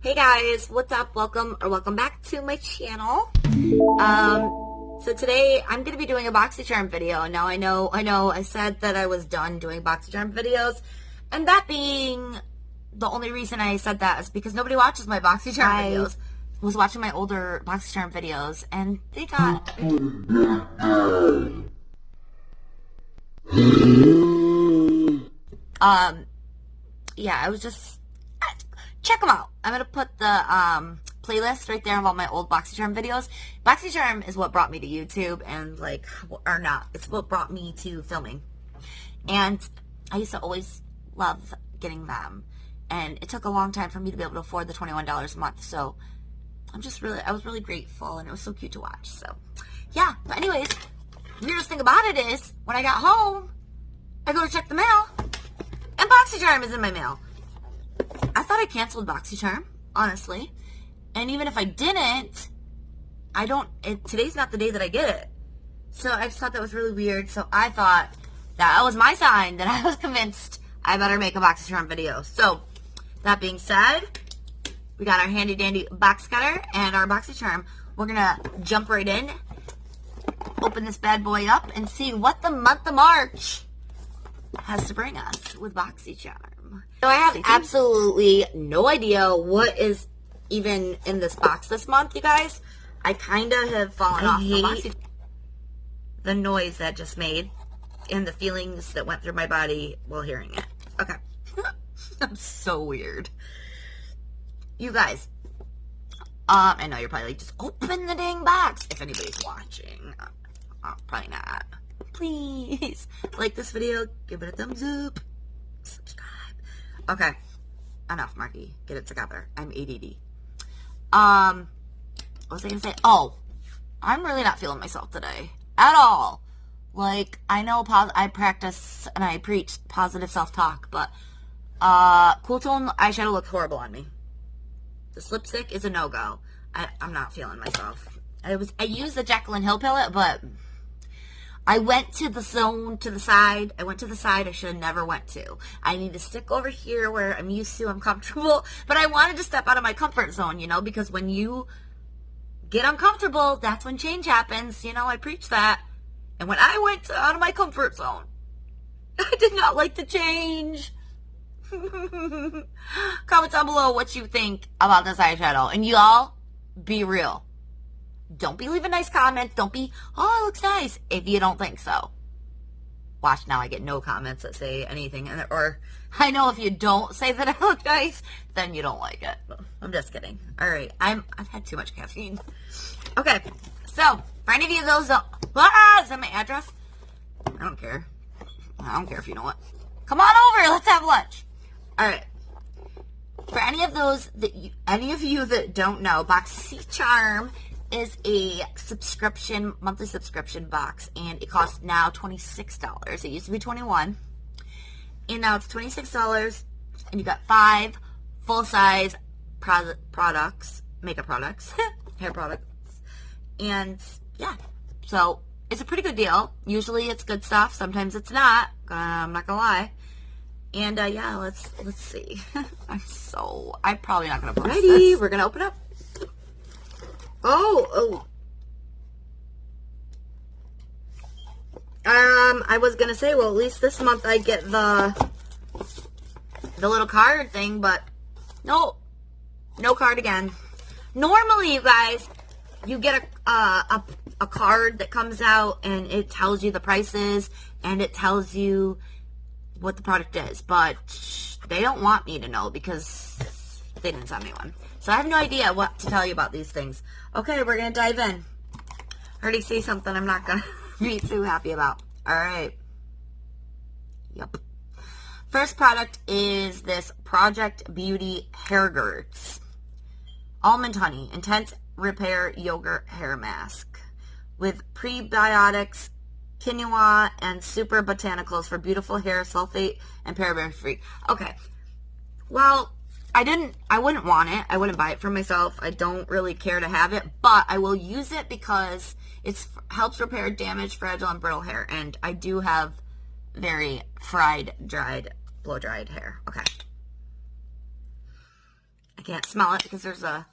Hey guys, what's up? Welcome back to my channel. So today I'm going to be doing a BOXYCHARM video. Now I know I said that I was done doing BOXYCHARM videos, and that being the only reason I said that is because nobody watches my BOXYCHARM videos. I was watching my older BOXYCHARM videos, and they got... yeah, I was just... check them out. I'm going to put the playlist right there of all my old BOXYCHARM videos. BOXYCHARM is what brought me to YouTube, and it's what brought me to filming. And I used to always love getting them. And it took a long time for me to be able to afford the $21 a month. So I was really grateful, and it was so cute to watch. So yeah, but anyways, weirdest thing about it is when I got home, I go to check the mail, and BOXYCHARM is in my mail. I thought I canceled BOXYCHARM, honestly. And even if I didn't, today's not the day that I get it. So I just thought that was really weird. So I thought that was my sign that I was convinced I better make a BOXYCHARM video. So that being said, we got our handy dandy box cutter and our BOXYCHARM. We're gonna jump right in, open this bad boy up, and see what the month of March has to bring us with BOXYCHARM. So I have absolutely no idea what is even in this box this month, you guys. I kind of have fallen off the BOXYCHARM. The noise that just made and the feelings that went through my body while hearing it. Okay. I'm so weird. You guys, I know you're probably like, just open the dang box if anybody's watching. Probably not. Please like this video, give it a thumbs up, subscribe. Okay, enough, Markie. Get it together. I'm ADD. What was I gonna say? Oh, I'm really not feeling myself today at all. Like, I know I practice and I preach positive self-talk, but cool tone eyeshadow looks horrible on me. This lipstick is a no-go. I'm not feeling myself. I used the Jaclyn Hill palette, but I went to the side. I went to the side I should have never went to. I need to stick over here where I'm used to, I'm comfortable. But I wanted to step out of my comfort zone, because when you get uncomfortable, that's when change happens. I preach that. And when I went out of my comfort zone, I did not like the change. Comment down below what you think about this eyeshadow. And y'all, be real. Don't be leaving nice comments. Don't be, oh, it looks nice, if you don't think so. Watch now, I get no comments that say anything. Or I know if you don't say that I look nice, then you don't like it. I'm just kidding. All right, I've had too much caffeine. Okay, so for any of you those that, is that my address? I don't care. I don't care if you know it. Come on over, let's have lunch. All right. For any of you that don't know, BOXYCHARM is a monthly subscription box, and it costs now $26. It used to be $21, and now it's $26, and you got 5 full-size products, makeup products, hair products, and yeah, so it's a pretty good deal. Usually it's good stuff, sometimes it's not. I'm not gonna lie. And yeah, let's see. I'm probably not gonna post this. We're gonna open up. Oh. I was gonna say, well, at least this month I get the little card thing, but no card again. Normally, you guys, you get a card that comes out and it tells you the prices and it tells you what the product is, but they don't want me to know because they didn't send me one. So I have no idea what to tell you about these things. Okay, we're going to dive in. I already see something I'm not going to be too happy about. All right. Yep. First product is this Project Beauty Hair Gurts. Almond Honey Intense Repair Yogurt Hair Mask with prebiotics, quinoa, and super botanicals for beautiful hair, sulfate and paraben free. Okay. Well, I wouldn't want it. I wouldn't buy it for myself. I don't really care to have it, but I will use it because it helps repair damaged, fragile, and brittle hair. And I do have very fried, dried, blow-dried hair. Okay. I can't smell it because there's a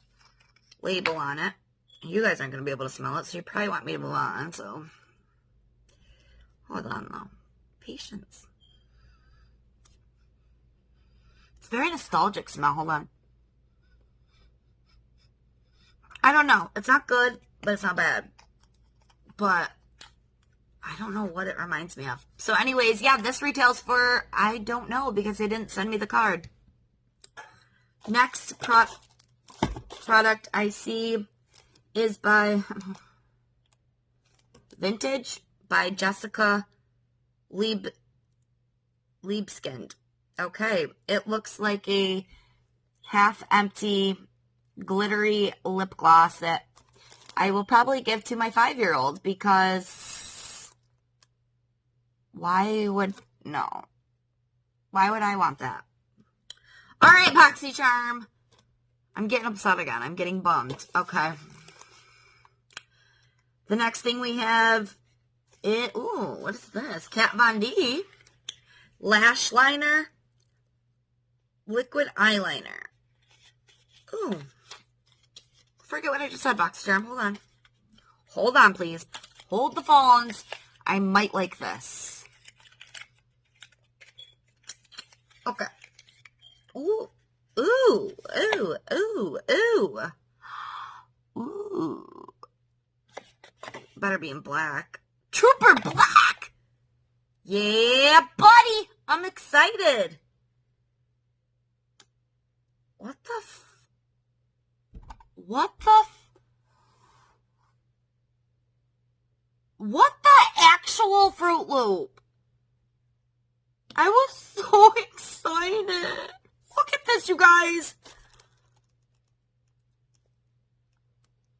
label on it. You guys aren't going to be able to smell it, so you probably want me to move on, so. Hold on, though. Patience. It's a very nostalgic smell. Hold on. I don't know. It's not good, but it's not bad. But I don't know what it reminds me of. So anyways, yeah, this retails for, I don't know, because they didn't send me the card. Next product I see is by Vintage by Jessica Liebskind. Okay, it looks like a half-empty, glittery lip gloss that I will probably give to my 5-year-old because why would I want that? All right, BOXYCHARM. I'm getting upset again. I'm getting bummed. Okay. The next thing we have is, ooh, what is this? Kat Von D Lash Liner Liquid Eyeliner. Ooh. Forget what I just said, BOXYCHARM. Hold on. Hold on, please. Hold the phones. I might like this. Okay. Ooh. Ooh. Ooh. Ooh. Ooh. Ooh. Better be in black. Trooper Black! Yeah, buddy! I'm excited. What the What the actual Fruit Loop? I was so excited. Look at this, you guys.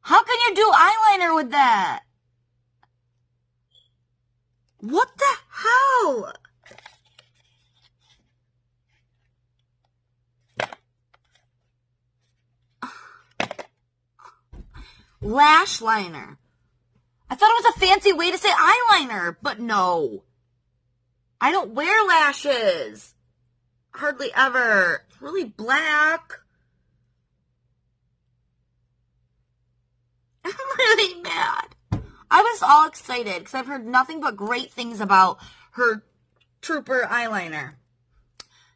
How can you do eyeliner with that? What the hell? Lash liner. I thought it was a fancy way to say eyeliner, but no. I don't wear lashes. Hardly ever. It's really black. I'm really mad. I was all excited because I've heard nothing but great things about her Trooper eyeliner.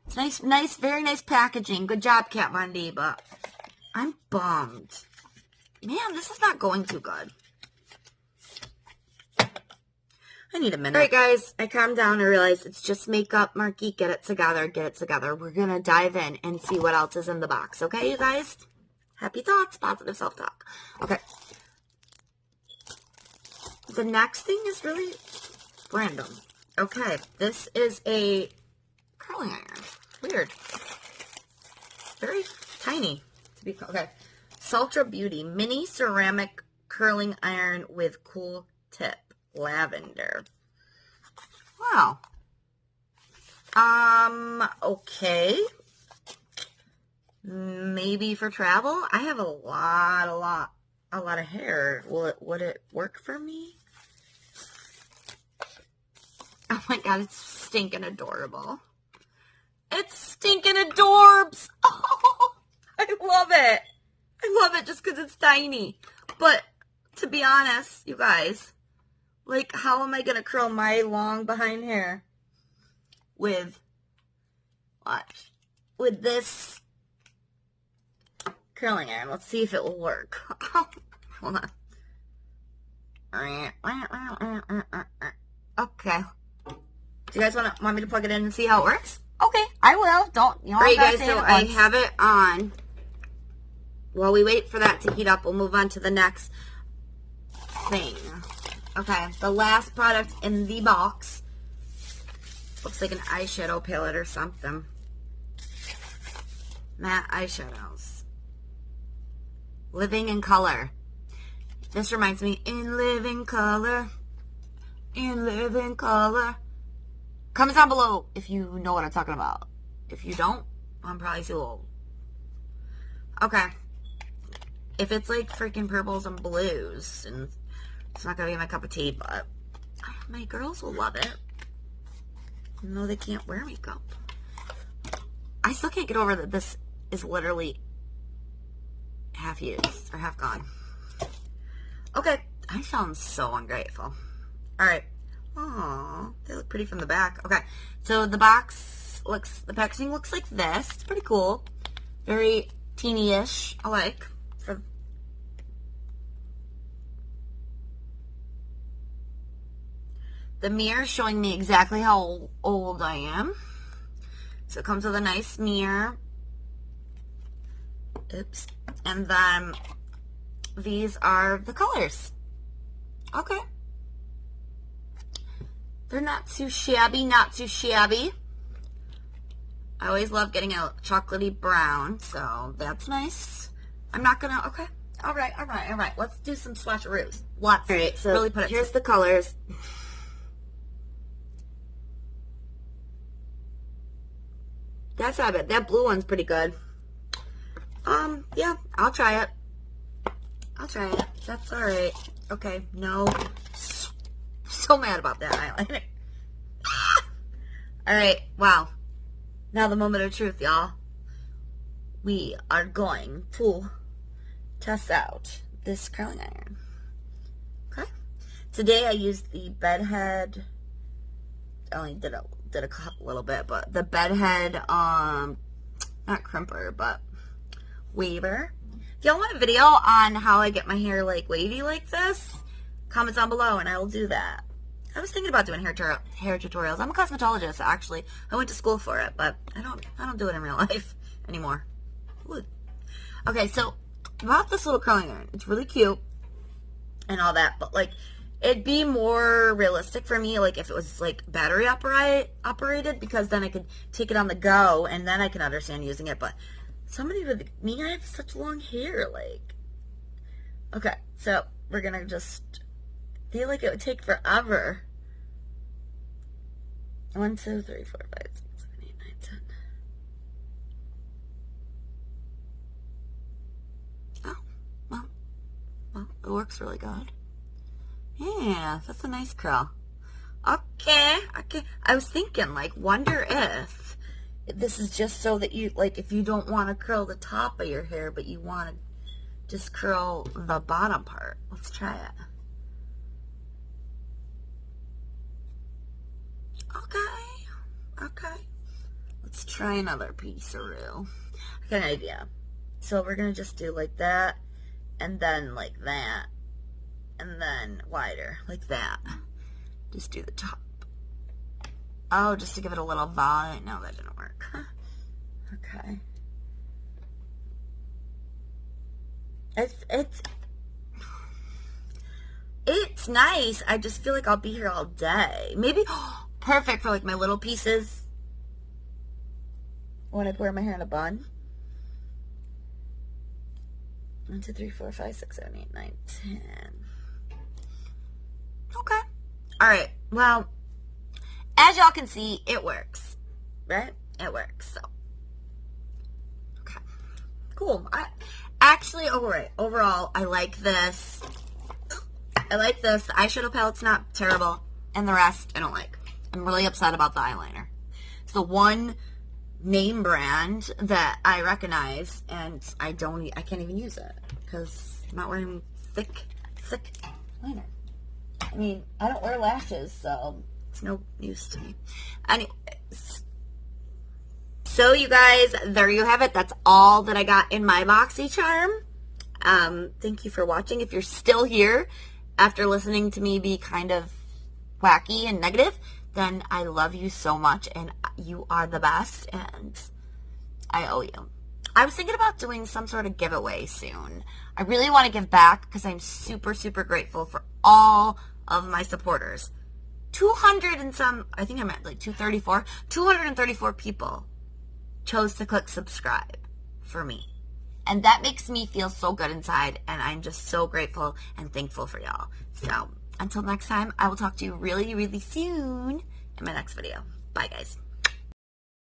It's nice, very nice packaging. Good job, Kat Von D, but I'm bummed. Man, this is not going too good. I need a minute. All right, guys, I calmed down and realized it's just makeup. Markie, get it together, get it together. We're going to dive in and see what else is in the box. Okay, you guys? Happy thoughts, positive self-talk. Okay. The next thing is really random. Okay, this is a curling iron. Weird. Very tiny to be, okay. Sultra Beauty Mini Ceramic Curling Iron with Cool Tip. Lavender. Wow. Okay. Maybe for travel. I have a lot of hair. Would it work for me? Oh my god, it's stinking adorable. It's stinking adorbs. Oh, I love it. I love it just because it's tiny. But to be honest, you guys, like, how am I going to curl my long behind hair with, watch, with this curling iron? Let's see if it will work. Hold on. Okay. Do you guys want me to plug it in and see how it works? Okay, I will. Don't, you know, all right, guys, so I have it on. While we wait for that to heat up, we'll move on to the next thing. Okay, the last product in the box. Looks like an eyeshadow palette or something. Matte eyeshadows. Living in Color. This reminds me, in living color. In living color. Comment down below if you know what I'm talking about. If you don't, I'm probably too old. Okay. If it's like freaking purples and blues, and it's not gonna be my cup of tea, but my girls will love it. Even though they can't wear makeup. I still can't get over that this is literally half used or half gone. Okay, I sound so ungrateful. All right. Oh, they look pretty from the back. Okay, so the packaging looks like this. It's pretty cool. Very teeny-ish, I like. The mirror showing me exactly how old I am. So it comes with a nice mirror. Oops. And then these are the colors. Okay. They're not too shabby, not too shabby. I always love getting a chocolatey brown, so that's nice. I'm not gonna, okay. All right. Let's do some swatcheroos. Let's so really put it. Here's the colors. That's not bad. That blue one's pretty good. Yeah, I'll try it. That's all right. Okay, no. So mad about that eyeliner. All right, wow. Now the moment of truth, y'all. We are going to test out this curling iron. Okay. Today I used the Bedhead. I only did a little bit, but the Bedhead, not crimper, but waver. If y'all want a video on how I get my hair like wavy like this, comment down below and I will do that. I was thinking about doing hair tutorials. I'm a cosmetologist, actually. I went to school for it, but I don't do it in real life anymore. Ooh. Okay, so about this little curling iron, it's really cute and all that, but like it'd be more realistic for me like if it was like battery operated, because then I could take it on the go and then I can understand using it. But somebody with me, I have such long hair, like. Okay, so we're gonna just feel like it would take forever. 1, 2, 3, 4, 5, 6, 7, 8, 9, 10. Oh, well, it works really good. Yeah, that's a nice curl. Okay. I was thinking, like, wonder if this is just so that you, like, if you don't want to curl the top of your hair, but you want to just curl the bottom part. Let's try it. Okay. Let's try another piece-a-roo. I got an idea. So we're going to just do like that, and then like that, and then wider, like that. Just do the top. Oh, just to give it a little volume. No, that didn't work. Okay. It's nice. I just feel like I'll be here all day. Maybe perfect for like my little pieces when I wear my hair in a bun. 1, 2, 3, 4, 5, 6, 7, 8, 9, 10. Okay. All right. Well, as y'all can see, it works, right? It works. So, okay, cool. Overall, I like this. The eyeshadow palette's not terrible, and the rest I don't like. I'm really upset about the eyeliner. It's the one name brand that I recognize, and I can't even use it because I'm not wearing thick liner. I mean, I don't wear lashes, so it's no use to me. Anyways, so you guys, there you have it. That's all that I got in my BOXYCHARM. Thank you for watching. If you're still here after listening to me be kind of wacky and negative, then I love you so much, and you are the best, and I owe you. I was thinking about doing some sort of giveaway soon. I really want to give back because I'm super, super grateful for all of my supporters. 200 and some, I think I'm at like 234. 234 people chose to click subscribe for me. And that makes me feel so good inside, and I'm just so grateful and thankful for y'all. So, until next time, I will talk to you really, really soon in my next video. Bye, guys.